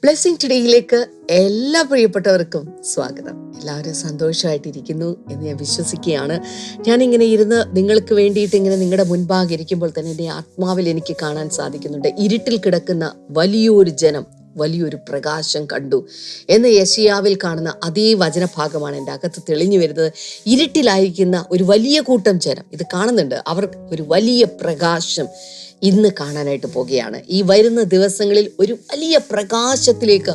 Blessing ടുഡേയിലേക്ക് എല്ലാ പ്രിയപ്പെട്ടവർക്കും സ്വാഗതം. എല്ലാവരും സന്തോഷമായിട്ടിരിക്കുന്നു എന്ന് ഞാൻ വിശ്വസിക്കുകയാണ്. ഞാനിങ്ങനെ ഇരുന്ന് നിങ്ങൾക്ക് വേണ്ടിയിട്ട് ഇങ്ങനെ നിങ്ങളുടെ മുൻപാകെ ഇരിക്കുമ്പോൾ തന്നെ എൻ്റെ ആത്മാവിൽ എനിക്ക് കാണാൻ സാധിക്കുന്നുണ്ട്. ഇരുട്ടിൽ കിടക്കുന്ന വലിയൊരു ജനം വലിയൊരു പ്രകാശം കണ്ടു എന്ന് യെശയ്യാവിൽ കാണുന്ന അതേ വചനഭാഗമാണ് എൻ്റെ അകത്ത് തെളിഞ്ഞു വരുന്നത്. ഇരുട്ടിലായിരിക്കുന്ന ഒരു വലിയ കൂട്ടം ജനം ഇത് കാണുന്നുണ്ട്. അവർ ഒരു വലിയ പ്രകാശം ഇന്ന് കാണാനായിട്ട് പോകുകയാണ്. ഈ വരുന്ന ദിവസങ്ങളിൽ ഒരു വലിയ പ്രകാശത്തിലേക്ക്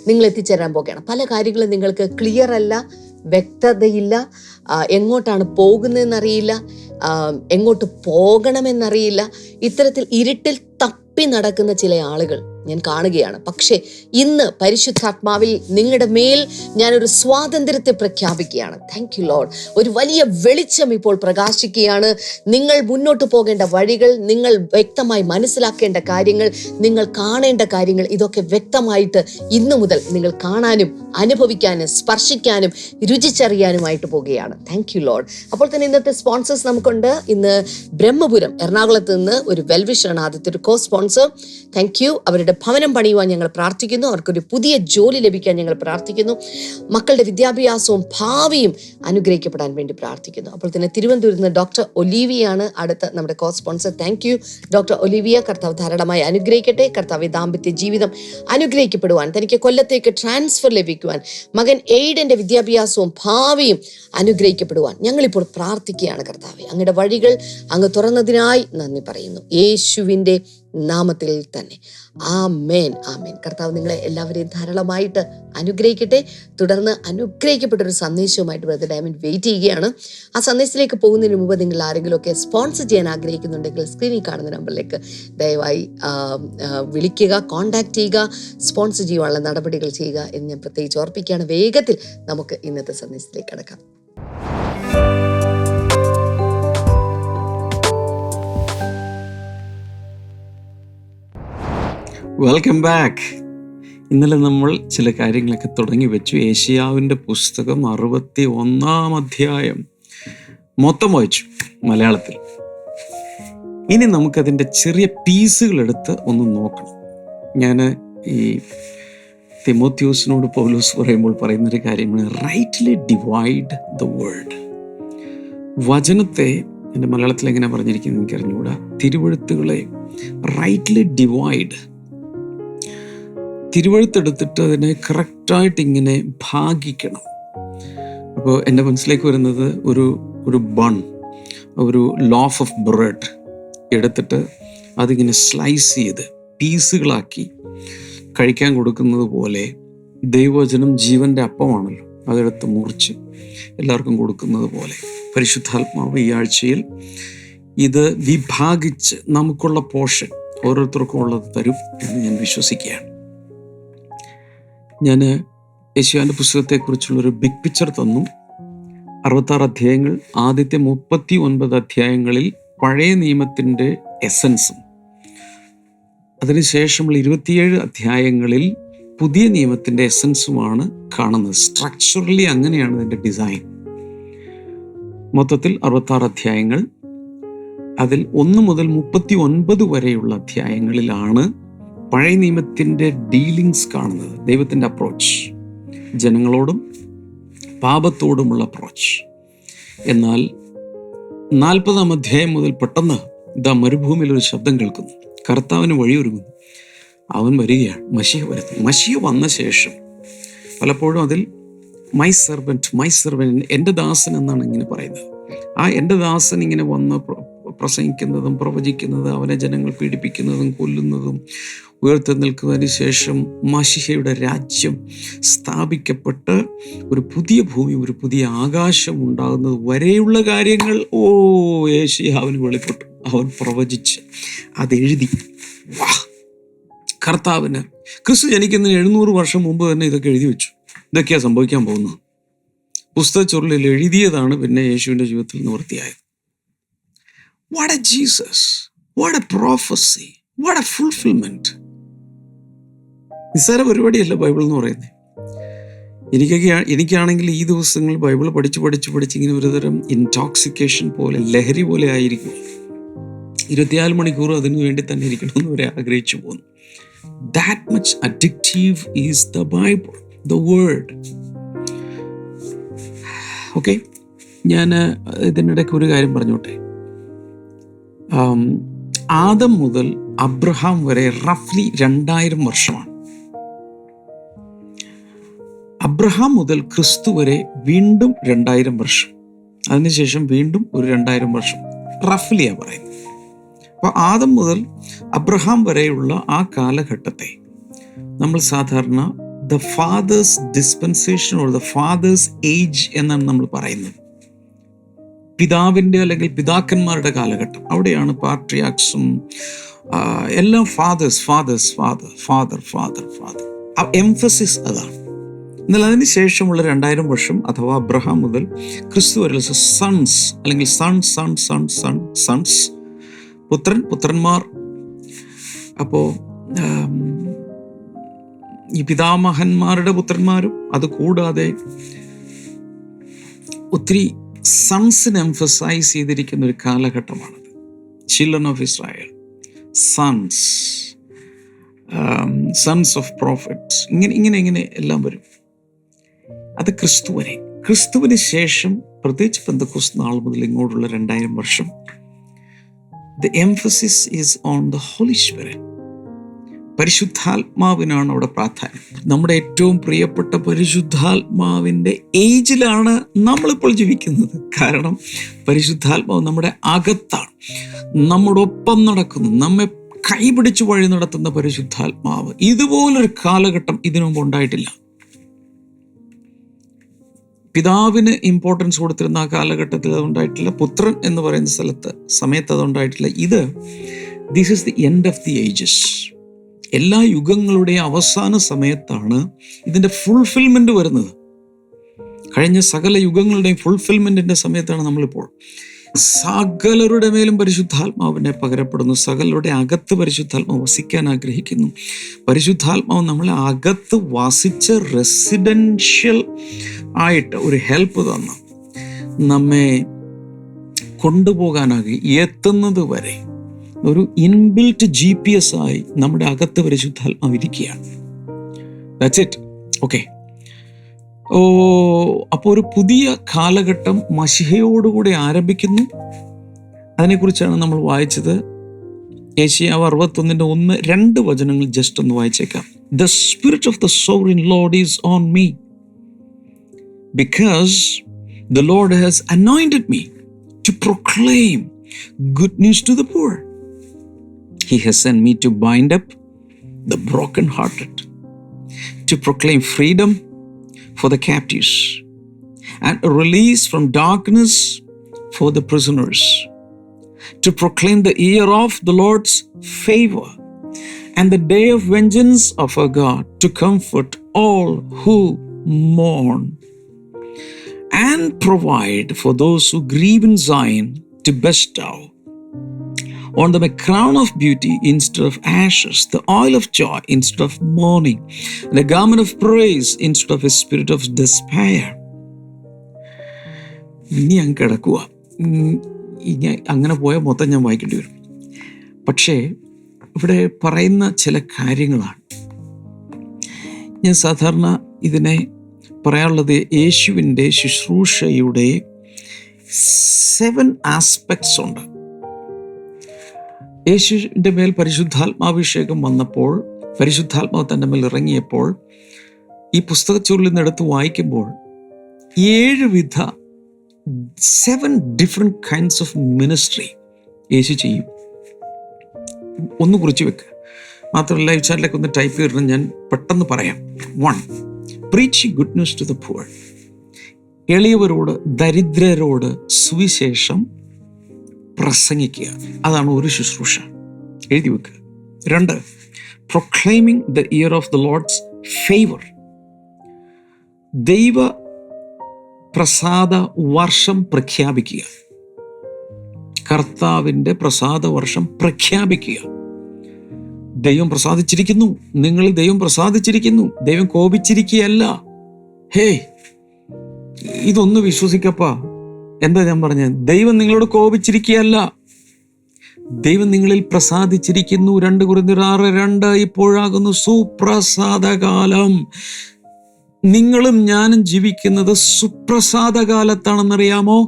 നിങ്ങൾ എത്തിച്ചേരാൻ പോകുകയാണ്. പല കാര്യങ്ങളും നിങ്ങൾക്ക് ക്ലിയർ അല്ല, വ്യക്തതയില്ല, എങ്ങോട്ടാണ് പോകുന്നതെന്നറിയില്ല, എങ്ങോട്ട് പോകണമെന്നറിയില്ല. ഇത്തരത്തിൽ ഇരുട്ടിൽ തപ്പി നടക്കുന്ന ചില ആളുകൾ ഞാൻ കാണുകയാണ്. പക്ഷേ ഇന്ന് പരിശുദ്ധാത്മാവിൽ നിങ്ങളുടെ മേൽ ഞാനൊരു സ്വാതന്ത്ര്യത്തെ പ്രഖ്യാപിക്കുകയാണ്. Thank you Lord. ഒരു വലിയ വെളിച്ചം ഇപ്പോൾ പ്രകാശിക്കുകയാണ്. നിങ്ങൾ മുന്നോട്ട് പോകേണ്ട വഴികൾ, നിങ്ങൾ വ്യക്തമായി മനസ്സിലാക്കേണ്ട കാര്യങ്ങൾ, നിങ്ങൾ കാണേണ്ട കാര്യങ്ങൾ, ഇതൊക്കെ വ്യക്തമായിട്ട് ഇന്നു മുതൽ നിങ്ങൾ കാണാനും അനുഭവിക്കാനും സ്പർശിക്കാനും രുചിച്ചറിയാനുമായിട്ട് പോകുകയാണ്. Thank you Lord. അപ്പോൾ തന്നെ ഇന്നത്തെ സ്പോൺസേഴ്സ് നമുക്കുണ്ട്. ഇന്ന് ബ്രഹ്മപുരം എറണാകുളത്ത് നിന്ന് ഒരു വെൽവിഷറാണ് ആദ്യത്തെ ഒരു കോ സ്പോൺസർ. Thank you. അവരുടെ ഭവനം പണിയുവാൻ ഞങ്ങൾ പ്രാർത്ഥിക്കുന്നു. അവർക്കൊരു പുതിയ ജോലി ലഭിക്കാൻ ഞങ്ങൾ പ്രാർത്ഥിക്കുന്നു. മക്കളുടെ വിദ്യാഭ്യാസവും ഭാവിയും അനുഗ്രഹിക്കപ്പെടാൻ വേണ്ടി പ്രാർത്ഥിക്കുന്നു. അപ്പോൾ തന്നെ തിരുവനന്തപുരത്ത് നിന്ന് ഡോക്ടർ ഒലീവിയാണ് അടുത്ത നമ്മുടെ കോ sponsor. Thank you doctor Olivia. കർത്താവ് ധാരാളമായി അനുഗ്രഹിക്കട്ടെ. കർത്താവ് ദാമ്പത്യ ജീവിതം അനുഗ്രഹിക്കപ്പെടുവാൻ, തനിക്ക് കൊല്ലത്തേക്ക് ട്രാൻസ്ഫർ ലഭിക്കുവാൻ, മകൻ എയ്ഡന്റെ വിദ്യാഭ്യാസവും ഭാവിയും അനുഗ്രഹിക്കപ്പെടുവാൻ ഞങ്ങളിപ്പോൾ പ്രാർത്ഥിക്കുകയാണ്. കർത്താവെ, അങ്ങയുടെ വഴികൾ അങ്ങ് തുറന്നതിനായി നന്ദി പറയുന്നു, യേശുവിൻ്റെ നാമത്തിൽ തന്നെ. ആമേൻ, ആമേൻ. കർത്താവ് നിങ്ങളെ എല്ലാവരെയും ധാരാളമായിട്ട് അനുഗ്രഹിക്കട്ടെ. തുടർന്ന് അനുഗ്രഹിക്കപ്പെട്ടൊരു സന്ദേശവുമായിട്ട് ബ്രദർ ഡയമണ്ട് വെയിറ്റ് ചെയ്യുകയാണ്. ആ സന്ദേശത്തിലേക്ക് പോകുന്നതിന് മുമ്പ് നിങ്ങൾ ആരെങ്കിലുമൊക്കെ സ്പോൺസർ ചെയ്യാൻ ആഗ്രഹിക്കുന്നുണ്ടെങ്കിൽ സ്ക്രീനിൽ കാണുന്ന നമ്പറിലേക്ക് ദയവായി വിളിക്കുക, കോൺടാക്ട് ചെയ്യുക, സ്പോൺസർ ചെയ്യാനുള്ള നടപടികൾ ചെയ്യുക എന്ന് ഞാൻ പ്രത്യേകിച്ച് ഓർപ്പിക്കുകയാണ്. വേഗത്തിൽ നമുക്ക് ഇന്നത്തെ സന്ദേശത്തിലേക്ക് കടക്കാം. Welcome back. ഇന്നലെ നമ്മൾ ചില കാര്യങ്ങളൊക്കെ തുടങ്ങി വെച്ചു. യെശയ്യാവിൻ്റെ പുസ്തകം 61 അധ്യായം മൊത്തം വായിച്ചു മലയാളത്തിൽ. ഇനി നമുക്കതിൻ്റെ ചെറിയ പീസുകൾ എടുത്ത് ഒന്ന് നോക്കണം. ഞാൻ ഈ തിമോത്തിയോസിനോട് പൗലോസ് പറയുമ്പോൾ പറയുന്നൊരു കാര്യമാണ്, റൈറ്റ്ലി ഡിവൈഡ് ദ വേർഡ്. വചനത്തെ എൻ്റെ മലയാളത്തിൽ എങ്ങനെ പറഞ്ഞിരിക്കുന്നത് എനിക്ക് അറിഞ്ഞുകൂടാ. തിരുവെഴുത്തുകളെ റൈറ്റ്ലി ഡിവൈഡ്, തിരുവെഴുത്തെടുത്തിട്ട് അതിനെ കറക്റ്റായിട്ട് ഇങ്ങനെ ഭാഗിക്കണം. അപ്പോൾ എൻ്റെ മനസ്സിലേക്ക് വരുന്നത് ഒരു ബൺ, ഒരു ലോഫ് ഓഫ് ബ്രെഡ് എടുത്തിട്ട് അതിങ്ങനെ സ്ലൈസ് ചെയ്ത് പീസുകളാക്കി കഴിക്കാൻ കൊടുക്കുന്നത് പോലെ ദൈവവചനം ജീവൻ്റെ അപ്പമാണല്ലോ, അതെടുത്ത് മുറിച്ച് എല്ലാവർക്കും കൊടുക്കുന്നത് പോലെ പരിശുദ്ധാത്മാവ് ഈ ആഴ്ചയിൽ ഇത് വിഭാഗിച്ച് നമുക്കുള്ള പോർഷൻ ഓരോരുത്തർക്കും ഉള്ളത് തരും എന്ന് ഞാൻ വിശ്വസിക്കുകയാണ്. ഞാൻ യെശയ്യാവിൻ്റെ പുസ്തകത്തെക്കുറിച്ചുള്ളൊരു ബിഗ് പിക്ചർ തന്നു. 66 അധ്യായങ്ങൾ, ആദ്യത്തെ 39 അധ്യായങ്ങളിൽ പഴയ നിയമത്തിൻ്റെ എസൻസും, അതിനുശേഷമുള്ള 27 അധ്യായങ്ങളിൽ പുതിയ നിയമത്തിൻ്റെ എസൻസുമാണ് കാണുന്നത്. സ്ട്രക്ചറലി അങ്ങനെയാണ് ഇതിൻ്റെ ഡിസൈൻ. മൊത്തത്തിൽ 66 അധ്യായങ്ങൾ. അതിൽ 1 മുതൽ 39 വരെയുള്ള അധ്യായങ്ങളിലാണ് പഴയ നിയമത്തിൻ്റെ ഡീലിങ്സ് കാണുന്നത്, ദൈവത്തിൻ്റെ അപ്രോച്ച്, ജനങ്ങളോടും പാപത്തോടുമുള്ള അപ്രോച്ച്. എന്നാൽ 40-ാം അധ്യായം മുതൽ പെട്ടെന്ന് ഇതാ മരുഭൂമിയിൽ ഒരു ശബ്ദം കേൾക്കുന്നു, കർത്താവിന് വഴിയൊരുങ്ങുന്നു, അവൻ വരികയാണ്, മശിഹ വരുന്നു. മശിഹ വന്ന ശേഷം പലപ്പോഴും അതിൽ മൈ സെർവൻറ്റ്, എൻ്റെ ദാസൻ എന്നാണ് ഇങ്ങനെ പറയുന്നത്. ആ എൻ്റെ ദാസൻ ഇങ്ങനെ വന്ന് പ്രസംഗിക്കുന്നതും പ്രവചിക്കുന്നതും അവനെ ജനങ്ങൾ പീഡിപ്പിക്കുന്നതും കൊല്ലുന്നതും ഉയർത്തെഴുന്നേൽക്കുന്നതിന് ശേഷം മശിഹയുടെ രാജ്യം സ്ഥാപിക്കപ്പെട്ട് ഒരു പുതിയ ഭൂമി, ഒരു പുതിയ ആകാശം ഉണ്ടാകുന്നത് വരെയുള്ള കാര്യങ്ങൾ യെശയ്യാവിന് വെളിപ്പെട്ടു. അവൻ പ്രവചിച്ച് അതെഴുതി. കർത്താവിന് ക്രിസ്തു ജനിക്കുന്നതിന് 700 വർഷം മുമ്പ് തന്നെ ഇതൊക്കെ എഴുതി വെച്ചു. ഇതൊക്കെയാണ് സംഭവിക്കാൻ പോകുന്നത്. പുസ്തകച്ചുരുളിൽ എഴുതിയതാണ് പിന്നെ യേശുവിൻ്റെ ജീവിതത്തിൽ നിവൃത്തിയായത്. What a Jesus, what a prophecy, what a fulfillment. നിസ്സാര പരിപാടിയല്ല ബൈബിൾ എന്ന് പറയുന്നത്. എനിക്കാണെങ്കിൽ ഈ ദിവസങ്ങളിൽ ബൈബിൾ പഠിച്ച് ഇങ്ങനെ ഒരുതരം ഇൻടോക്സിക്കേഷൻ പോലെ, ലഹരി പോലെ ആയിരിക്കും. 24 മണിക്കൂർ അതിനു വേണ്ടി തന്നെ ഇരിക്കണമെന്ന് വരെ ആഗ്രഹിച്ചു പോകുന്നു. That much addictive is the Bible, the word. Okay, ഞാൻ ഇതിനിടയ്ക്ക് ഒരു കാര്യം പറഞ്ഞോട്ടെ. ആദം മുതൽ അബ്രഹാം വരെ റഫ്ലി 2000 വർഷമാണ്. അബ്രഹാം മുതൽ ക്രിസ്തു വരെ വീണ്ടും 2000 വർഷം, അതിനുശേഷം വീണ്ടും ഒരു 2000 വർഷം, റഫ്ലിയാണ് പറയുന്നത്. അപ്പോൾ ആദം മുതൽ അബ്രഹാം വരെയുള്ള ആ കാലഘട്ടത്തെ നമ്മൾ സാധാരണ the fathers dispensation or the fathers age എന്നാണ് നമ്മൾ പറയുന്നത്. പിതാവിൻ്റെ അല്ലെങ്കിൽ പിതാക്കന്മാരുടെ കാലഘട്ടം. അവിടെയാണ് പാട്രിയാക്സും എല്ലാം fathers fathers father father father father. ആ എംഫസിസ് അതാണ്. എന്നാൽ അതിന് ശേഷമുള്ള 2000 വർഷം അഥവാ അബ്രഹാം മുതൽ ക്രിസ്തു വരെ സൺസ് അല്ലെങ്കിൽ സൺസ്, പുത്രന്മാർ. അപ്പോൾ ഈ പിതാമഹന്മാരുടെ പുത്രന്മാരും അതുകൂടാതെ ഒത്തിരി സൺസിനെ എംഫസൈസ് ചെയ്തിരിക്കുന്ന ഒരു കാലഘട്ടമാണത്. Children of Israel, sons of prophets, ഇങ്ങനെ എല്ലാം വരും. അത് ക്രിസ്തു വരെ. ക്രിസ്തുവിന് ശേഷം പ്രത്യേകിച്ച് പെന്തക്കോസ്ത് നാൾ മുതൽ ഇങ്ങോട്ടുള്ള 2000 വർഷം the emphasis is on the Holy Spirit. പരിശുദ്ധാത്മാവിനാണ് അവിടെ പ്രാധാന്യം. നമ്മുടെ ഏറ്റവും പ്രിയപ്പെട്ട പരിശുദ്ധാത്മാവിൻ്റെ ഏജിലാണ് നമ്മളിപ്പോൾ ജീവിക്കുന്നത്. കാരണം പരിശുദ്ധാത്മാവ് നമ്മുടെ അകത്താണ്, നമ്മുടെ ഒപ്പം നടക്കുന്നു, നമ്മെ കൈപിടിച്ച് വഴി നടത്തുന്ന പരിശുദ്ധാത്മാവ്. ഇതുപോലൊരു കാലഘട്ടം ഇതിനു മുമ്പ് ഉണ്ടായിട്ടില്ല. പിതാവിന് ഇമ്പോർട്ടൻസ് കൊടുത്തിരുന്ന ആ കാലഘട്ടത്തിൽ അതുണ്ടായിട്ടില്ല. പുത്രൻ എന്ന് പറയുന്ന സമയത്ത് അതുണ്ടായിട്ടില്ല. This is the end of the ages. എല്ലാ യുഗങ്ങളുടെയും അവസാന സമയത്താണ് ഇതിൻ്റെ ഫുൾഫിൽമെൻ്റ് വരുന്നത്. കഴിഞ്ഞ സകല യുഗങ്ങളുടെയും ഫുൾഫിൽമെൻറ്റിൻ്റെ സമയത്താണ് നമ്മളിപ്പോൾ. സകലരുടെ മേലും പരിശുദ്ധാത്മാവിനെ പകരപ്പെടുന്നു. സകലരുടെ അകത്ത് പരിശുദ്ധാത്മാവ് വസിക്കാൻ ആഗ്രഹിക്കുന്നു. പരിശുദ്ധാത്മാവ് നമ്മളെ അകത്ത് വസിച്ച് റെസിഡൻഷ്യൽ ആയിട്ട് ഒരു ഹെൽപ്പ് തന്ന് നമ്മെ കൊണ്ടുപോകാനാകി എത്തുന്നത് വരെ ഒരു ഇൻബിൽറ്റ് GPS ആയി നമ്മുടെ അകത്ത് പരിശുദ്ധാത്മാവ് ഇരിക്കുകയാണ്. That's it. ഓക്കെ. അപ്പോൾ ഒരു പുതിയ കാലഘട്ടം മശിഹയോടുകൂടി ആരംഭിക്കുന്നു. അതിനെക്കുറിച്ചാണ് നമ്മൾ വായിച്ചത്. യെശയ്യാവ് 61:1-2 വചനങ്ങൾ ജസ്റ്റ് ഒന്ന് വായിച്ചേക്കാം. The spirit of the sovereign Lord is on me, because the Lord has anointed me to proclaim good news to the poor. He has sent me to bind up the brokenhearted, to proclaim freedom for the captives and a release from darkness for the prisoners, to proclaim the year of the Lord's favor and the day of vengeance of our God, to comfort all who mourn and provide for those who grieve in Zion, to bestow on them a crown of beauty instead of ashes, the oil of joy instead of mourning, and a garment of praise instead of a spirit of despair. ഇനി അങ്ങ് കിടക്കുക. അങ്ങനെ പോയാൽ മൊത്തം ഞാൻ വായിക്കേണ്ടി വരും. പക്ഷേ ഇവിടെ പറയുന്ന ചില കാര്യങ്ങളാണ്. ഞാൻ സാധാരണ ഇതിനെ പറയാനുള്ളത് യേശുവിൻ്റെ ശുശ്രൂഷയുടെ 7 ആസ്പെക്ട്സ് ഉണ്ട്. യേശുവിൻ്റെ മേൽ പരിശുദ്ധാത്മാഭിഷേകം വന്നപ്പോൾ, പരിശുദ്ധാത്മാവ് തൻ്റെ മേൽ ഇറങ്ങിയപ്പോൾ, ഈ പുസ്തകച്ചുരുളിൽ നിന്ന് എടുത്ത് വായിക്കുമ്പോൾ 7 ഡിഫറെൻറ്റ് കൈൻഡ്സ് ഓഫ് മിനിസ്ട്രി യേശു ചെയ്യും. ഒന്ന് കുറിച്ച് വെക്കുക. മാത്രമല്ല ലൈവ് ചാറ്റിലേക്ക് ഒന്ന് ടൈപ്പ് ചെയ്തിട്ട് ഞാൻ പെട്ടെന്ന് പറയാം. 1. Preaching good news to the poor. എളിയവരോട്, ദരിദ്രരോട് സുവിശേഷം പ്രസംഗിക്കുക. അതാണ് ഒരു ശുശ്രൂഷ. എഴുതി വെക്കുക. 2. Proclaiming the year of the Lord's favor. ദൈവ പ്രസാദ വർഷം പ്രഖ്യാപിക്കുക. കർത്താവിൻ്റെ പ്രസാദ വർഷം പ്രഖ്യാപിക്കുക. ദൈവം പ്രസാദിച്ചിരിക്കുന്നു, നിങ്ങളിൽ ദൈവം പ്രസാദിച്ചിരിക്കുന്നു, ദൈവം കോപിച്ചിരിക്കുകയല്ല. ഹേയ്, ഇതൊന്ന് വിശ്വസിക്കപ്പാ. എന്താ ഞാൻ പറഞ്ഞത്? ദൈവം നിങ്ങളോട് കോപിച്ചിരിക്കുകയല്ല. ദൈവം നിങ്ങളിൽ പ്രസാദിച്ചിരിക്കുന്നു. 2 കൊരിന്ത്യർ 6:2 ഇപ്പോഴാകുന്നു സുപ്രസാദകാലം. നിങ്ങളും ഞാനും ജീവിക്കുന്നത് സുപ്രസാദകാലത്താണെന്നറിയാമോ?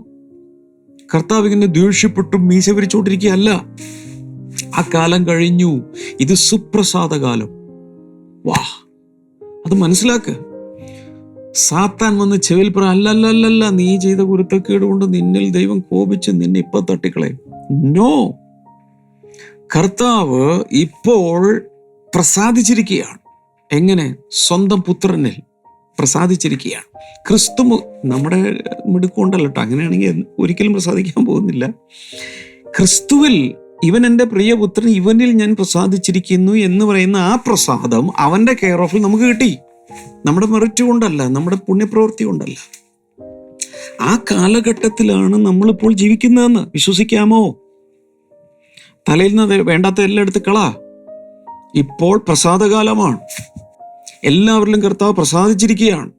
കർത്താവ് ഇങ്ങനെ ദേഷ്യപ്പെട്ടും മീശ വിരിച്ചുകൊണ്ടിരിക്കുകയല്ല. ആ കാലം കഴിഞ്ഞു. ഇത് സുപ്രസാദകാലം. വാ, അത് മനസ്സിലാക്ക്. സാത്താൻ വന്ന് ചെവിൽ പറ, അല്ലല്ലല്ല, നീ ചെയ്ത കുരുത്തക്കേട് കൊണ്ട് നിന്നിൽ ദൈവം കോപിച്ച് നിന്നെ ഇപ്പൊ തട്ടിക്കളയും. നോ, കർത്താവ് ഇപ്പോൾ പ്രസാദിച്ചിരിക്കുകയാണ്. എങ്ങനെ? സ്വന്തം പുത്രനിൽ പ്രസാദിച്ചിരിക്കുകയാണ്. ക്രിസ്തു നമ്മുടെ മിടുക്കൊണ്ടല്ല കേട്ടോ. അങ്ങനെയാണെങ്കിൽ ഒരിക്കലും പ്രസാദിക്കാൻ പോകുന്നില്ല. ക്രിസ്തുവിൽ ഇവൻ എൻ്റെ പ്രിയപുത്രൻ, ഇവനിൽ ഞാൻ പ്രസാദിച്ചിരിക്കുന്നു എന്ന് പറയുന്ന ആ പ്രസാദം അവൻ്റെ കെയർ ഓഫിൽ നമുക്ക് കിട്ടി. നമ്മുടെ മെറിറ്റ് കൊണ്ടല്ല, നമ്മുടെ പുണ്യപ്രവൃത്തി കൊണ്ടല്ല. ആ കാലഘട്ടത്തിലാണ് നമ്മളിപ്പോൾ ജീവിക്കുന്നതെന്ന് വിശ്വസിക്കാമോ? തലയിൽ നിന്ന് വേണ്ടാത്ത എല്ലാം എടുത്ത് കളാ. ഇപ്പോൾ പ്രസാദകാലമാണ്. എല്ലാവരിലും കർത്താവ് പ്രസാദിച്ചിരിക്കുകയാണ്.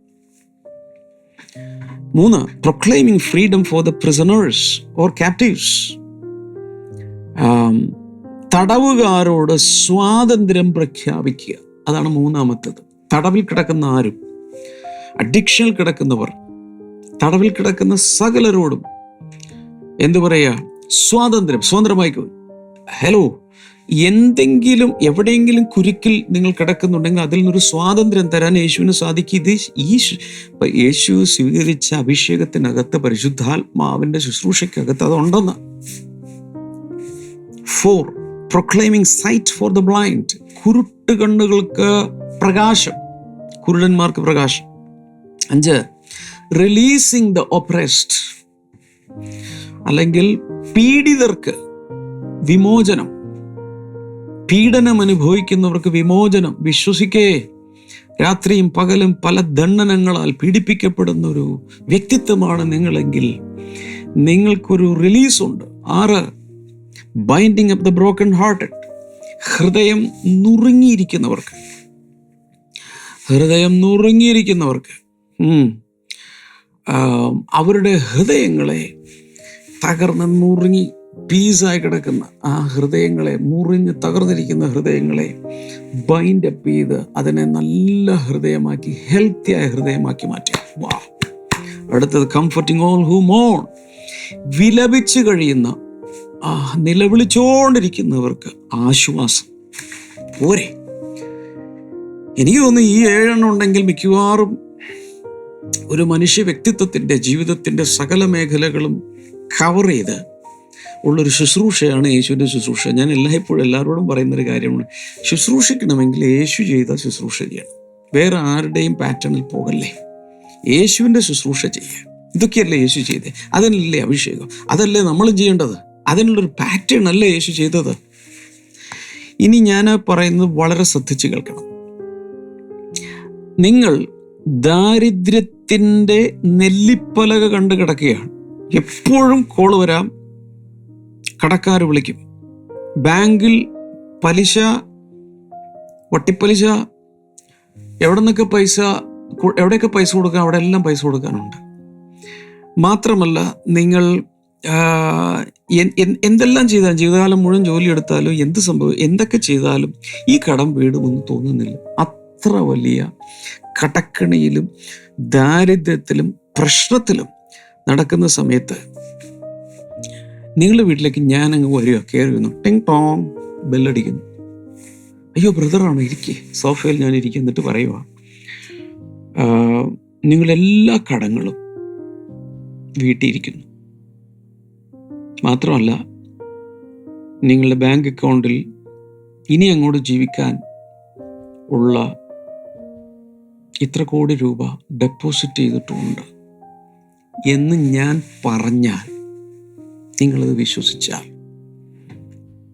3, proclaiming freedom for the prisoners or captives. തടവുകാരോട് സ്വാതന്ത്ര്യം പ്രഖ്യാപിക്കുക. അതാണ് 3ാമത്തേത്. തടവിൽ കിടക്കുന്ന ആരും, അഡിക്ഷനിൽ കിടക്കുന്നവർ, തടവിൽ കിടക്കുന്ന സകലരോടും എന്തു പറയാ? സ്വാതന്ത്ര്യം. സ്വതന്ത്രമായിക്കോ. ഹലോ, എന്തെങ്കിലും എവിടെയെങ്കിലും കുരുക്കിൽ നിങ്ങൾ കിടക്കുന്നുണ്ടെങ്കിൽ അതിൽ നിന്നൊരു സ്വാതന്ത്ര്യം തരാൻ യേശുവിന് സാധിക്കും. ഇത് യേശു സ്വീകരിച്ച അഭിഷേകത്തിനകത്ത്, പരിശുദ്ധാത്മാവിന്റെ ശുശ്രൂഷയ്ക്കകത്ത് അതുണ്ടെന്ന്. 4, proclaiming sight for the blind. കുരുട്ട് കണ്ണുകൾക്ക് പ്രകാശം, കുരുടന്മാർക്ക് പ്രകാശം. 5, റിലീസിംഗ് ദ ഒപ്രസ്ഡ്, അല്ലെങ്കിൽ പീഡിതർക്ക് വിമോചനം. പീഡനം അനുഭവിക്കുന്നവർക്ക് വിമോചനം. വിശ്വസിക്കേ, രാത്രിയും പകലും പല ദണ്ഡനങ്ങളാൽ പീഡിപ്പിക്കപ്പെടുന്ന ഒരു വ്യക്തിത്വമാണ് നിങ്ങളെങ്കിൽ നിങ്ങൾക്കൊരു റിലീസുണ്ട്. 6, binding up the broken hearted. ഹൃദയം നുറുങ്ങിയിരിക്കുന്നവർക്ക്, അവരുടെ ഹൃദയങ്ങളെ തകർന്ന് നുറുങ്ങി പീസായി കിടക്കുന്ന ആ ഹൃദയങ്ങളെ, മുറിഞ്ഞ് തകർന്നിരിക്കുന്ന ഹൃദയങ്ങളെ ബൈൻഡ് അപ്പ് ചെയ്ത് അതിനെ നല്ല ഹൃദയമാക്കി, ഹെൽത്തിയായ ഹൃദയമാക്കി മാറ്റുക. വാ. അടുത്തത്, കംഫർട്ടിങ് ഓൾ ഹൂ മോൺ. വിലപിച്ച് കഴിയുന്ന, നിലവിളിച്ചോണ്ടിരിക്കുന്നവർക്ക് ആശ്വാസം. പോരെ? എനിക്ക് തോന്നുന്നു ഈ 7 ഉണ്ടെങ്കിൽ മിക്കവാറും ഒരു മനുഷ്യ വ്യക്തിത്വത്തിൻ്റെ ജീവിതത്തിൻ്റെ സകല മേഖലകളും കവർ ചെയ്ത് ഉള്ളൊരു ശുശ്രൂഷയാണ് യേശുവിൻ്റെ ശുശ്രൂഷ. ഞാൻ എല്ലായ്പ്പോഴും എല്ലാവരോടും പറയുന്നൊരു കാര്യമാണ്, ശുശ്രൂഷിക്കണമെങ്കിൽ യേശു ചെയ്ത ശുശ്രൂഷ ചെയ്യണം. വേറെ ആരുടെയും പാറ്റേണിൽ പോകല്ലേ. യേശുവിൻ്റെ ശുശ്രൂഷ ചെയ്യുക. ഇതൊക്കെയല്ലേ യേശു ചെയ്തേ? അതിനല്ലേ അഭിഷേകം? അതല്ലേ നമ്മളും ചെയ്യേണ്ടത്? അതിനുള്ളൊരു പാറ്റേൺ അല്ലേ യേശു ചെയ്തത്? ഇനി ഞാൻ പറയുന്നത് വളരെ ശ്രദ്ധിച്ച് കേൾക്കണം. നിങ്ങൾ ദാരിദ്ര്യത്തിൻ്റെ നെല്ലിപ്പലക കണ്ട് കിടക്കുകയാണ്. എപ്പോഴും കോള് വരാം, കടക്കാർ വിളിക്കും, ബാങ്കിൽ പലിശ, വട്ടിപ്പലിശ, എവിടെയൊക്കെ പൈസ കൊടുക്കാം, അവിടെ എല്ലാം പൈസ കൊടുക്കാനുണ്ട്. മാത്രമല്ല, നിങ്ങൾ എന്തെല്ലാം ചെയ്താലും, ജീവിതകാലം മുഴുവൻ ജോലി എടുത്താലും, എന്തൊക്കെ ചെയ്താലും ഈ കടം വീടുമെന്ന് തോന്നുന്നില്ല. അത്ര വലിയ കടക്കണിയിലും ദാരിദ്ര്യത്തിലും പ്രശ്നത്തിലും നടക്കുന്ന സമയത്ത് നിങ്ങളുടെ വീട്ടിലേക്ക് ഞാൻ അങ്ങ് വരിക, കയറി വന്നു, ടിങ് ടോങ് ബെല്ലടിക്കുന്നു. അയ്യോ ബ്രദറാണോ? ഇരിക്കേ, സോഫയിൽ ഞാൻ ഇരിക്കുക. എന്നിട്ട് പറയുക, നിങ്ങളെല്ലാ കടങ്ങളും വീട്ടിയിരിക്കുന്നു. മാത്രമല്ല, നിങ്ങളുടെ ബാങ്ക് അക്കൗണ്ടിൽ ഇനി അങ്ങോട്ട് ജീവിക്കാൻ ഉള്ള ഇത്ര കോടി രൂപ ഡെപ്പോസിറ്റ് ചെയ്തിട്ടുണ്ട് എന്ന് ഞാൻ പറഞ്ഞാൽ, നിങ്ങളത് വിശ്വസിച്ചാൽ,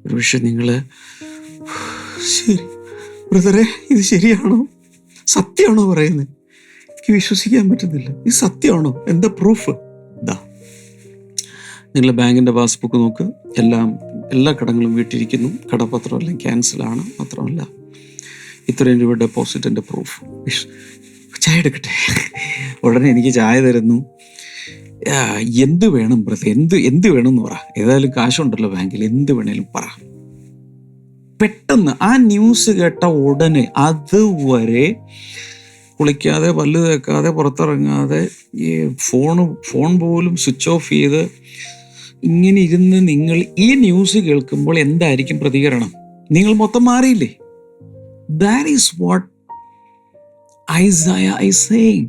ഒരുപക്ഷെ നിങ്ങൾ, ശരി ബ്രദറെ, ഇത് ശരിയാണോ, സത്യമാണോ പറയുന്നത്? എനിക്ക് വിശ്വസിക്കാൻ പറ്റുന്നില്ല. ഇത് സത്യമാണോ? എന്താ പ്രൂഫ്? ഇതാ, നിങ്ങളുടെ ബാങ്കിൻ്റെ പാസ്ബുക്ക് നോക്ക്, എല്ലാ കടങ്ങളും വീട്ടിരിക്കുന്നു, കടപ്പത്രം എല്ലാം ക്യാൻസലാണ്. മാത്രമല്ല, ഇത്രയും രൂപ ഡെപ്പോസിറ്റിൻ്റെ പ്രൂഫ്. ചായ എടുക്കട്ടെ? ഉടനെ എനിക്ക് ചായ തരുന്നു. എന്ത് വേണം ബ്രദർ, എന്ത് വേണം എന്ന് പറ, ഏതായാലും കാശുണ്ടല്ലോ ബാങ്കിൽ, എന്ത് വേണേലും പറ. പെട്ടെന്ന് ആ ന്യൂസ് കേട്ട ഉടനെ അതുവരെ കുളിക്കാതെ, പല്ല് തേക്കാതെ, പുറത്തിറങ്ങാതെ, ഈ ഫോൺ പോലും സ്വിച്ച് ഓഫ് ചെയ്ത് ഇങ്ങനെ ഇരുന്ന് നിങ്ങൾ ഈ ന്യൂസ് കേൾക്കുമ്പോൾ എന്തായിരിക്കും പ്രതികരണം? നിങ്ങൾ മൊത്തം മാറിയില്ലേ? That is what Isaiah is saying.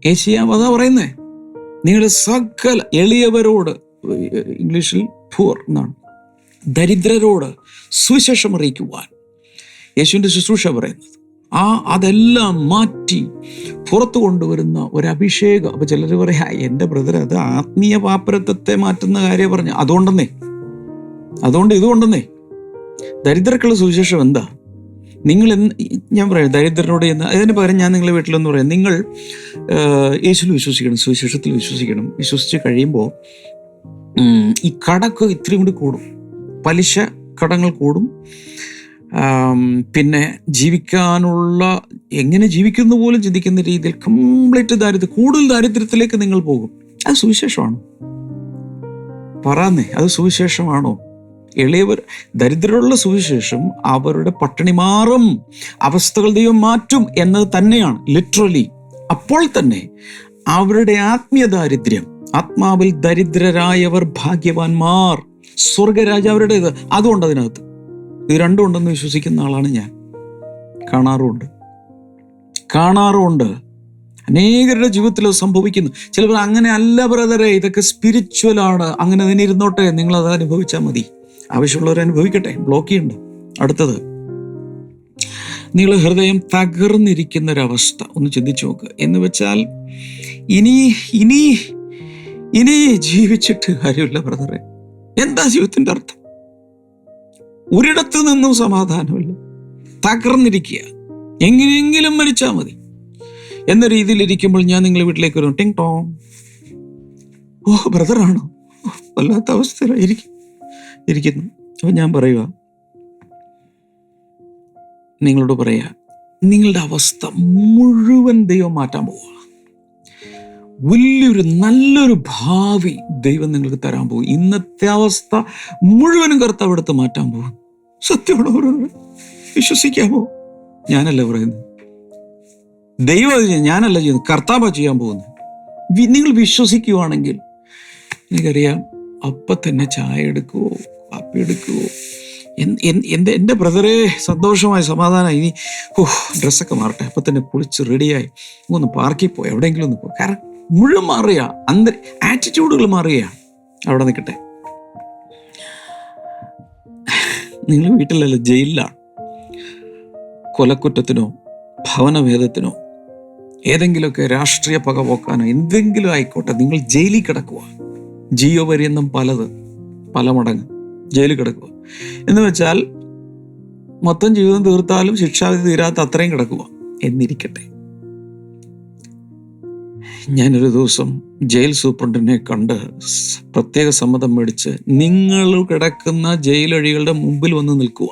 യെശയ്യാവ് അതാ പറയുന്നേ. നിങ്ങളുടെ സകല എളിയവരോട്, ഇംഗ്ലീഷിൽ പൂർ എന്നാണ്, ദരിദ്രരോട് സുവിശേഷം അറിയിക്കുവാൻ യേശുവിൻ്റെ ശുശ്രൂഷ പറയുന്നത്. അതെല്ലാം മാറ്റി പുറത്തു കൊണ്ടുവരുന്ന ഒരു അഭിഷേകം. അപ്പൊ ചിലർ പറയാ, എൻ്റെ ബ്രദർ അത് ആത്മീയ പാപ്പരത്വത്തെ മാറ്റുന്ന കാര്യം പറഞ്ഞു. അതുകൊണ്ട് ഇതുകൊണ്ടെന്നേ ദരിദ്രർക്കുള്ള സുവിശേഷം എന്താ? നിങ്ങൾ ഞാൻ പറയാം, ദരിദ്രരോട് എന്ന് അതിന് പകരം ഞാൻ നിങ്ങളെ വീട്ടിലെന്ന് പറയാം, നിങ്ങൾ യേശുവിൽ വിശ്വസിക്കണം, സുവിശേഷത്തിൽ വിശ്വസിക്കണം. വിശ്വസിച്ച് കഴിയുമ്പോൾ ഈ കടക്ക് ഇത്തിരി കൂടി കൂടും, പലിശ കടങ്ങൾ കൂടും. പിന്നെ ജീവിക്കാനുള്ള, എങ്ങനെ ജീവിക്കുന്ന പോലും ചിന്തിക്കുന്ന രീതിയിൽ കംപ്ലീറ്റ് കൂടുതൽ ദാരിദ്ര്യത്തിലേക്ക് നിങ്ങൾ പോകും. അത് സുവിശേഷമാണോ? പറയാന്നേ, അത് സുവിശേഷമാണോ? എളിയവർ, ദരിദ്രരുള്ള സുവിശേഷം അവരുടെ പട്ടിണി മാറും, അവസ്ഥകൾ ദൈവം മാറ്റും എന്നത് തന്നെയാണ് ലിറ്ററലി. അപ്പോൾ തന്നെ അവരുടെ ആത്മീയ ദാരിദ്ര്യം, ആത്മാവിൽ ദരിദ്രരായവർ ഭാഗ്യവാന്മാർ, സ്വർഗരാജ് അവരുടേത്. അതുകൊണ്ട് അതിനകത്ത് ഇത് രണ്ടും ഉണ്ടെന്ന് വിശ്വസിക്കുന്ന ആളാണ് ഞാൻ. കാണാറുണ്ട് അനേകരുടെ ജീവിതത്തിൽ സംഭവിക്കുന്നു. ചിലപ്പോൾ അങ്ങനെ അല്ല ബ്രദറെ, ഇതൊക്കെ സ്പിരിച്വലാണ്, അങ്ങനെ അതിന് ഇരുന്നോട്ടെ, നിങ്ങളത് അനുഭവിച്ചാൽ മതി. ആവശ്യമുള്ളവർ അനുഭവിക്കട്ടെ, ബ്ലോക്ക് ചെയ്യണ്ട. അടുത്തത്, നിങ്ങൾ ഹൃദയം തകർന്നിരിക്കുന്നൊരവസ്ഥ ഒന്ന് ചിന്തിച്ചു നോക്ക്. എന്ന് വെച്ചാൽ ഇനി ജീവിച്ചിട്ട് കാര്യമില്ല ബ്രദറെ. എന്താ ജീവിതത്തിന്റെ അർത്ഥം? ഒരിടത്ത് നിന്നും സമാധാനമില്ല, തകർന്നിരിക്കുക, എങ്ങനെയെങ്കിലും മരിച്ചാൽ മതി എന്ന രീതിയിലിരിക്കുമ്പോൾ ഞാൻ നിങ്ങളെ വീട്ടിലേക്ക് വരും. ടിങ് ടോങ്. ഓ ബ്രദറാണോ? വല്ലാത്ത അവസ്ഥയിലായിരിക്കുന്നു. അപ്പൊ ഞാൻ പറയുക, നിങ്ങളോട് പറയാ, നിങ്ങളുടെ അവസ്ഥ മുഴുവൻ ദൈവം മാറ്റാൻ പോവുക. നല്ലൊരു ഭാവി ദൈവം നിങ്ങൾക്ക് തരാൻ പോകും. ഇന്നത്തെ അവസ്ഥ മുഴുവനും കർത്താവ് എടുത്ത് മാറ്റാൻ പോകും. സത്യമാണോ? വിശ്വസിക്കാമോ? ഞാനല്ല പറയുന്നത്, ദൈവം ഞാനല്ല ചെയ്യുന്നത്, കർത്താവാ ചെയ്യാൻ പോകുന്നത്. നിങ്ങൾ വിശ്വസിക്കുവാണെങ്കിൽ എനിക്കറിയാം, അപ്പം തന്നെ ചായ എടുക്കുവോ, കാപ്പി എടുക്കുവോ, എൻ്റെ ബ്രദറെ സന്തോഷമായി സമാധാനമായി, ഇനി ഡ്രസ്സൊക്കെ മാറട്ടെ, അപ്പം തന്നെ കുളിച്ച് റെഡിയായി ഒന്ന് പാർക്കിൽ പോയി എവിടെയെങ്കിലും ഒന്ന് പോകും. കാരണം മുഴുവൻ മാറിയ ആറ്റിറ്റ്യൂഡുകൾ മാറിയ അവിടെ നിൽക്കട്ടെ. നിങ്ങൾ വീട്ടിലല്ല, ജയിലിലാണ്. കൊലക്കുറ്റത്തിനോ ഭവനഭേദത്തിനോ ഏതെങ്കിലുമൊക്കെ രാഷ്ട്രീയ പകപോക്കാനോ എന്തെങ്കിലും ആയിക്കോട്ടെ, നിങ്ങൾ ജയിലിൽ കിടക്കുക. ജീവപര്യന്തം പല മടങ്ങ് ജയിലിൽ കിടക്കുക. എന്ന് വെച്ചാൽ മൊത്തം ജീവിതം തീർത്താലും ശിക്ഷാവിധി തീരാത്ത അത്രയും കിടക്കുക എന്നിരിക്കട്ടെ. ഞാനൊരു ദിവസം ജയിൽ സൂപ്രണ്ടിനെ കണ്ട് പ്രത്യേക സമ്മതം മേടിച്ച് നിങ്ങൾ കിടക്കുന്ന ജയിലഴികളുടെ മുമ്പിൽ വന്ന് നിൽക്കുക.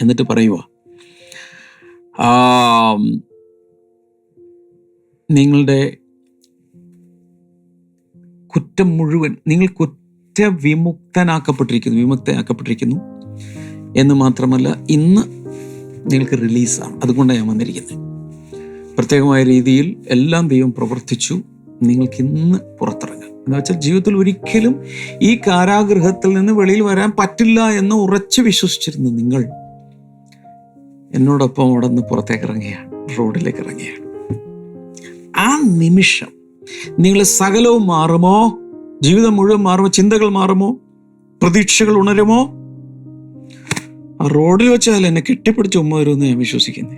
എന്നിട്ട് പറയുക, നിങ്ങളുടെ കുറ്റം മുഴുവൻ, നിങ്ങൾ വിമുക്തനാക്കപ്പെട്ടിരിക്കുന്നു എന്ന് മാത്രമല്ല, ഇന്ന് നിങ്ങൾക്ക് റിലീസാണ്. അതുകൊണ്ടാണ് ഞാൻ വന്നിരിക്കുന്നത്. പ്രത്യേകമായ രീതിയിൽ എല്ലാം ദൈവം പ്രവർത്തിച്ചു. നിങ്ങൾക്ക് ഇന്ന് പുറത്തിറങ്ങാം. എന്ന് വെച്ചാൽ ജീവിതത്തിൽ ഒരിക്കലും ഈ കാരാഗൃഹത്തിൽ നിന്ന് വെളിയിൽ വരാൻ പറ്റില്ല എന്ന് ഉറച്ചു വിശ്വസിച്ചിരുന്നു നിങ്ങൾ എന്നോടൊപ്പം അവിടെ നിന്ന് പുറത്തേക്ക് ഇറങ്ങുകയാണ്, റോഡിലേക്ക് ഇറങ്ങുകയാണ്. ആ നിമിഷം നിങ്ങളെ സകലവും മാറുമോ? ജീവിതം മുഴുവൻ മാറുമോ? ചിന്തകൾ മാറുമോ? പ്രതീക്ഷകൾ ഉണരുമോ? ആ റോഡിൽ വെച്ചാൽ എന്നെ കെട്ടിപ്പിടിച്ച് ഉമ്മ വരുമെന്ന് ഞാൻ വിശ്വസിക്കുന്നത്.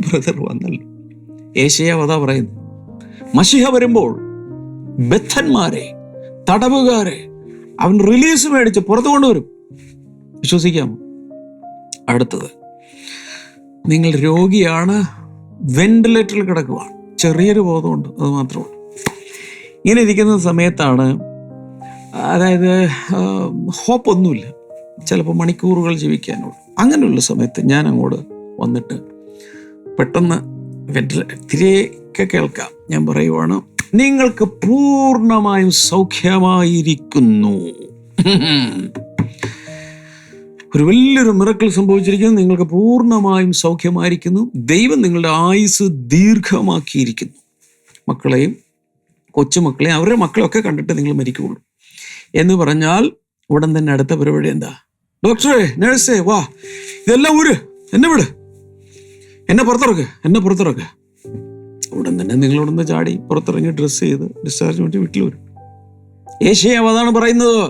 ബ്രദർ വന്നല്ലോ. യെശയ്യാവ് അതാ പറയുന്നത്. മശിഹ വരുമ്പോൾ ബദ്ധന്മാരെ, തടവുകാരെ അവൻ റിലീസ് മേടിച്ച് പുറത്തു കൊണ്ടുവരും. വിശ്വസിക്കാമോ? അടുത്തത്, നിങ്ങൾ രോഗിയാണ്, വെന്റിലേറ്ററിൽ കിടക്കുവാണ്, ചെറിയൊരു ബോധമുണ്ട്, അത് മാത്രമേ. ഇങ്ങനെ ഇരിക്കുന്ന സമയത്താണ്, അതായത് ഹോപ്പൊന്നുമില്ല, ചിലപ്പോൾ മണിക്കൂറുകൾ ജീവിക്കാനുള്ളൂ. അങ്ങനെയുള്ള സമയത്ത് ഞാൻ അങ്ങോട്ട് വന്നിട്ട് പെട്ടെന്ന് തിരികെ കേൾക്കാം. ഞാൻ പറയുവാണ്, നിങ്ങൾക്ക് പൂർണ്ണമായും സൗഖ്യമായിരിക്കുന്നു. ഒരു വലിയൊരു മിറക്കിൾ സംഭവിച്ചിരിക്കുന്നു. നിങ്ങൾക്ക് പൂർണ്ണമായും സൗഖ്യമായിരിക്കുന്നു. ദൈവം നിങ്ങളുടെ ആയുസ് ദീർഘമാക്കിയിരിക്കുന്നു. മക്കളെയും കൊച്ചുമക്കളെയും അവരുടെ മക്കളെയൊക്കെ കണ്ടിട്ട് നിങ്ങൾ മരിക്കുകയുള്ളൂ എന്ന് പറഞ്ഞാൽ ഉടൻ തന്നെ അടുത്ത പരിപാടി എന്താ? ഡോക്ടറെ, നേഴ്സേ, വാ, ഇതെല്ലാം എന്നെ വിട്, എന്നെ പുറത്തിറക്ക്. ഉടൻ തന്നെ നിങ്ങളോടൊന്ന് ചാടി പുറത്തിറങ്ങി ഡ്രസ്സ് ചെയ്ത് ഡിസ്ചാർജ് വേണ്ടി വീട്ടിൽ വരും. യേശയ്യാവ് അതാണ് പറയുന്നത്.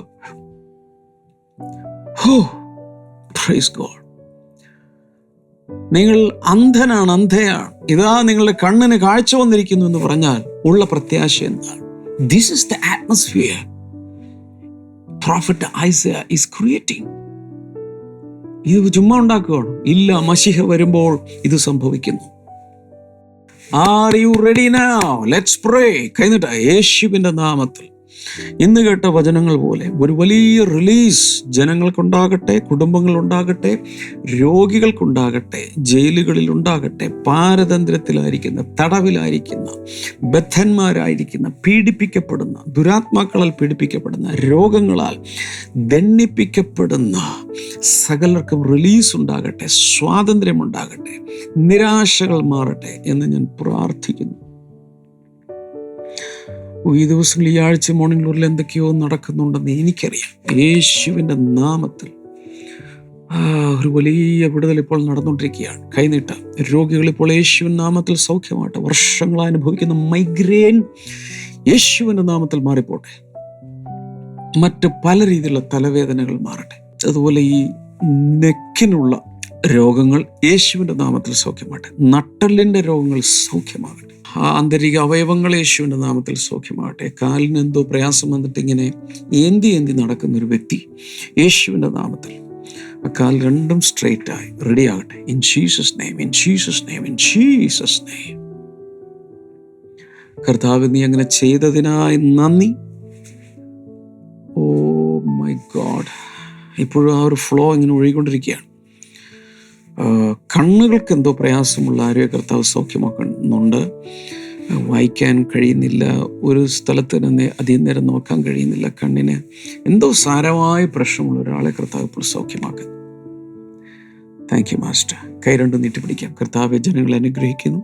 Praise God. നിങ്ങൾ അന്ധയാണ്, ഇതാ നിങ്ങളുടെ കണ്ണിന് കാഴ്ച വന്നിരിക്കുന്നു എന്ന് പറഞ്ഞാൽ ഉള്ള പ്രത്യാശ എന്താണ്? This is the atmosphere prophet Isaiah is creating. ഇത് ചുമ്മാ ഉണ്ടാക്കുകയാണ്? ഇല്ല, മശിഹ വരുമ്പോൾ ഇത് സംഭവിക്കുന്നു. Are you ready now? Let's പ്രേ. കഴിഞ്ഞിട്ട് യേശുവിന്റെ നാമത്തിൽ ഇന്ന് കേട്ട വചനങ്ങൾ പോലെ ഒരു വലിയ റിലീസ് ജനങ്ങൾക്കുണ്ടാകട്ടെ, കുടുംബങ്ങളുണ്ടാകട്ടെ, രോഗികൾക്കുണ്ടാകട്ടെ, ജയിലുകളിൽ ഉണ്ടാകട്ടെ, പാരതന്ത്ര്യത്തിലായിരിക്കുന്ന, തടവിലായിരിക്കുന്ന, ബദ്ധന്മാരായിരിക്കുന്ന, പീഡിപ്പിക്കപ്പെടുന്ന, ദുരാത്മാക്കളാൽ പീഡിപ്പിക്കപ്പെടുന്ന, രോഗങ്ങളാൽ ദണ്ഡിപ്പിക്കപ്പെടുന്ന സകലർക്കും റിലീസ് ഉണ്ടാകട്ടെ, സ്വാതന്ത്ര്യമുണ്ടാകട്ടെ, നിരാശകൾ മാറട്ടെ എന്ന് ഞാൻ പ്രാർത്ഥിക്കുന്നു. ഈ ദിവസങ്ങളിൽ, ഈ ആഴ്ച മോർണിംഗ് ഗ്ലോറിയിൽ എന്തൊക്കെയോ നടക്കുന്നുണ്ടെന്ന് എനിക്കറിയാം. യേശുവിൻ്റെ നാമത്തിൽ ഒരു വലിയ വിടുതൽ ഇപ്പോൾ നടന്നുകൊണ്ടിരിക്കുകയാണ്. കൈനീട്ട രോഗികൾ ഇപ്പോൾ യേശുവിൻ്റെ നാമത്തിൽ സൗഖ്യമാട്ടെ. വർഷങ്ങളായി അനുഭവിക്കുന്ന മൈഗ്രെയിൻ യേശുവിൻ്റെ നാമത്തിൽ മാറിപ്പോട്ടെ. മറ്റ് പല രീതിയിലുള്ള തലവേദനകൾ മാറട്ടെ. അതുപോലെ ഈ നെക്കിനുള്ള രോഗങ്ങൾ യേശുവിൻ്റെ നാമത്തിൽ സൗഖ്യമാട്ടെ. നട്ടെല്ലിൻ്റെ രോഗങ്ങൾ സൗഖ്യമാകട്ടെ. ആന്തരിക അവയവങ്ങൾ യേശുവിൻ്റെ നാമത്തിൽ സൗഖ്യമാകട്ടെ. കാലിന് എന്തോ പ്രയാസം വന്നിട്ട് ഇങ്ങനെ ഏന്തി നടക്കുന്ന ഒരു വ്യക്തി, യേശുവിൻ്റെ നാമത്തിൽ ആ കാൽ രണ്ടും സ്ട്രെയിറ്റ് ആയി റെഡി ആകട്ടെ. In Jesus name, in Jesus name, in Jesus name. കർത്താവ്, നീ അങ്ങനെ ചെയ്തതിനായി നന്ദി. ഓ മൈ ഗോഡ്, ഇപ്പോഴും ആ ഒരു ഫ്ലോ ഇങ്ങനെ ഒഴുകിക്കൊണ്ടിരിക്കുകയാണ്. കണ്ണുകൾക്ക് എന്തോ പ്രയാസമുള്ള ആരെയോ കർത്താവ് സൗഖ്യമാക്കുന്നുണ്ട്. വായിക്കാൻ കഴിയുന്നില്ല, ഒരു സ്ഥലത്ത് തന്നെ അധികം നേരം നോക്കാൻ കഴിയുന്നില്ല, കണ്ണിന് എന്തോ സാരമായ പ്രശ്നമുള്ള ഒരാളെ കർത്താവ് ഇപ്പോൾ സൗഖ്യമാക്കുന്നു. Thank you master. കൈ രണ്ടും നീട്ടിപ്പിടിക്കാം. കർത്താവെ, ജനങ്ങളെ അനുഗ്രഹിക്കുന്നു.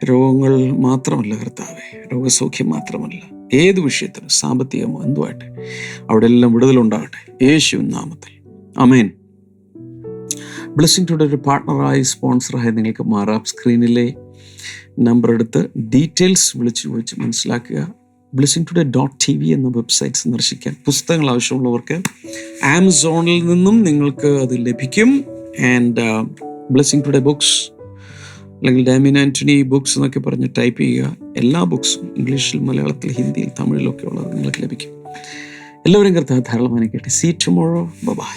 രോഗങ്ങൾ മാത്രമല്ല കർത്താവെ, രോഗസൗഖ്യം മാത്രമല്ല, ഏത് വിഷയത്തിലും, സാമ്പത്തികമോ എന്തുമായിട്ട്, അവിടെ എല്ലാം വിടുതലുണ്ടാകട്ടെ യേശുവിൻ നാമത്തിൽ. ആമേൻ. ബ്ലെസ്സിംഗ് ടുഡേ ഒരു പാർട്ട്ണറായി, സ്പോൺസറായി നിങ്ങൾക്ക് മാറാം. സ്ക്രീനിലെ നമ്പർ എടുത്ത് ഡീറ്റെയിൽസ് വിളിച്ച് മനസ്സിലാക്കുക. blessingtoday.tv എന്ന വെബ്സൈറ്റ് സന്ദർശിക്കാൻ. പുസ്തകങ്ങൾ ആവശ്യമുള്ളവർക്ക് ആമസോണിൽ നിന്നും നിങ്ങൾക്ക് അത് ലഭിക്കും. ആൻഡ് ബ്ലെസ്സിംഗ് ടുഡേ ബുക്സ് അല്ലെങ്കിൽ ഡാമിൻ ആൻ്റണി ബുക്സ് എന്നൊക്കെ പറഞ്ഞ് ടൈപ്പ് ചെയ്യുക. എല്ലാ ബുക്സും ഇംഗ്ലീഷിൽ, മലയാളത്തിൽ, ഹിന്ദിയിൽ, തമിഴിലൊക്കെ ഉള്ളത് നിങ്ങൾക്ക് ലഭിക്കും. എല്ലാവരും കർത്താവ് ധാരാളമായി കേട്ടെ. See tomorrow. ബൈ.